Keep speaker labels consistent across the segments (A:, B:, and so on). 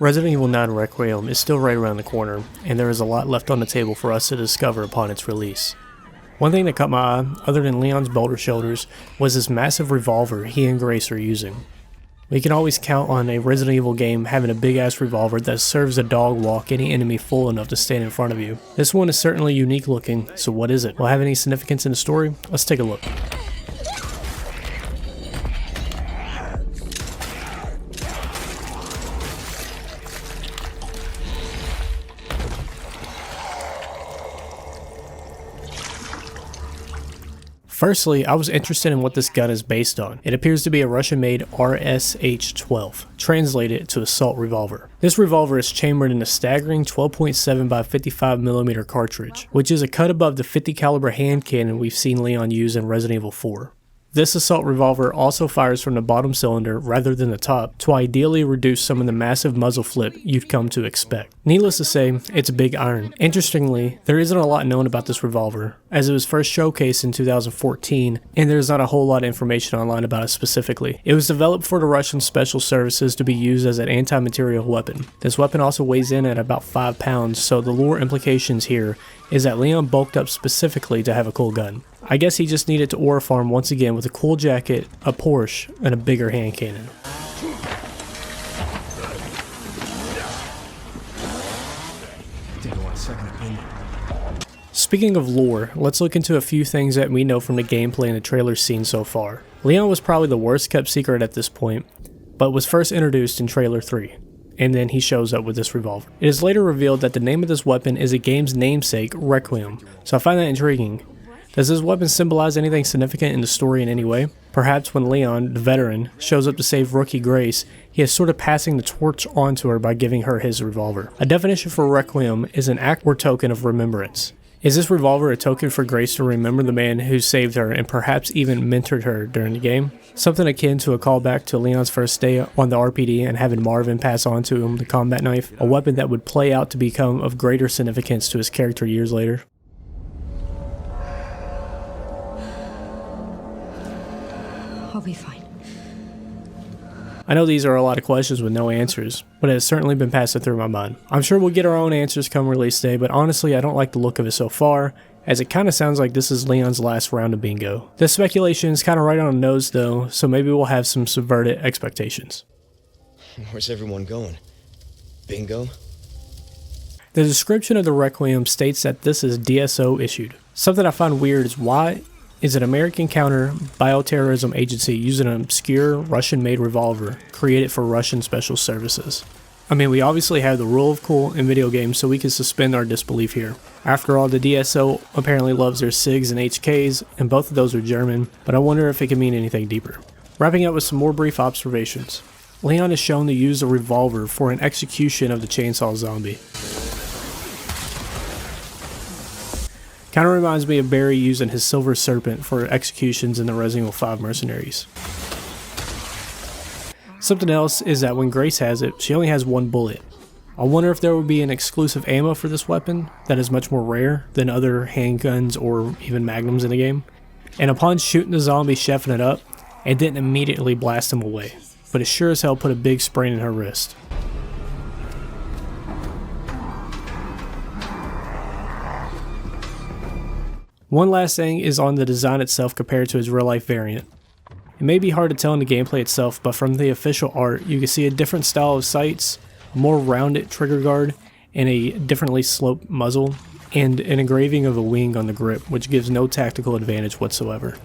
A: Resident Evil 9 Requiem is still right around the corner, and there is a lot left on the table for us to discover upon its release. One thing that caught my eye, other than Leon's boulder shoulders, was this massive revolver he and Grace are using. We can always count on a Resident Evil game having a big ass revolver that serves to dog walk any enemy full enough to stand in front of you. This one is certainly unique looking, so what is it? Will it have any significance in the story? Let's take a look. Firstly, I was interested in what this gun is based on. It appears to be a Russian-made RSH-12, translated to assault revolver. This revolver is chambered in a staggering 12.7 by 55mm cartridge, which is a cut above the 50 caliber hand cannon we've seen Leon use in Resident Evil 4. This assault revolver also fires from the bottom cylinder rather than the top to ideally reduce some of the massive muzzle flip you've come to expect. Needless to say, it's a big iron. Interestingly, there isn't a lot known about this revolver, as it was first showcased in 2014, and there's not a whole lot of information online about it specifically. It was developed for the Russian Special Services to be used as an anti-material weapon. This weapon also weighs in at about 5 pounds, so the lore implications here is that Leon bulked up specifically to have a cool gun. I guess he just needed to ore farm once again with a cool jacket, a Porsche, and a bigger hand cannon. Speaking of lore, let's look into a few things that we know from the gameplay and the trailer seen so far. Leon was probably the worst kept secret at this point, but was first introduced in trailer 3. And then he shows up with this revolver. It is later revealed that the name of this weapon is a game's namesake, Requiem, so I find that intriguing. Does this weapon symbolize anything significant in the story in any way? Perhaps when Leon, the veteran, shows up to save rookie Grace, he is sort of passing the torch onto her by giving her his revolver. A definition for Requiem is an act or token of remembrance. Is this revolver a token for Grace to remember the man who saved her and perhaps even mentored her during the game? Something akin to a callback to Leon's first day on the RPD and having Marvin pass on to him the combat knife, a weapon that would play out to become of greater significance to his character years later.
B: I'll be fine.
A: I know these are a lot of questions with no answers, but it has certainly been passing through my mind. I'm sure we'll get our own answers come release day, but honestly I don't like the look of it so far, as it kinda sounds like this is Leon's last round of bingo. This speculation is kinda right on the nose though, so maybe we'll have some subverted expectations.
C: Where's everyone going? Bingo?
A: The description of the Requiem states that this is DSO issued. Something I find weird is why is an American counter-bioterrorism agency using an obscure Russian-made revolver created for Russian Special Services. I mean, we obviously have the rule of cool in video games, so we can suspend our disbelief here. After all, the DSO apparently loves their SIGs and HKs, and both of those are German, but I wonder if it can mean anything deeper. Wrapping up with some more brief observations. Leon is shown to use a revolver for an execution of the chainsaw zombie. Kinda reminds me of Barry using his silver serpent for executions in the Resident Evil 5 Mercenaries. Something else is that when Grace has it, she only has one bullet. I wonder if there will be an exclusive ammo for this weapon that is much more rare than other handguns or even magnums in the game. And upon shooting the zombie chefing it up, it didn't immediately blast him away, but it sure as hell put a big sprain in her wrist. One last thing is on the design itself compared to his real life variant. It may be hard to tell in the gameplay itself, but from the official art you can see a different style of sights, a more rounded trigger guard, and a differently sloped muzzle, and an engraving of a wing on the grip, which gives no tactical advantage whatsoever.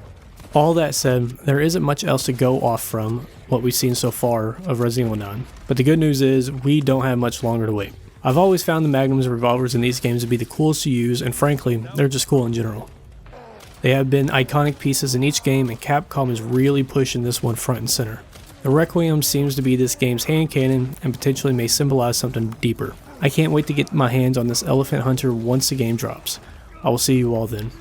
A: All that said, there isn't much else to go off from what we've seen so far of Resident Evil 9, but the good news is we don't have much longer to wait. I've always found the magnums and revolvers in these games to be the coolest to use, and frankly, they're just cool in general. They have been iconic pieces in each game, and Capcom is really pushing this one front and center. The Requiem seems to be this game's hand cannon and potentially may symbolize something deeper. I can't wait to get my hands on this Elephant Hunter once the game drops. I will see you all then.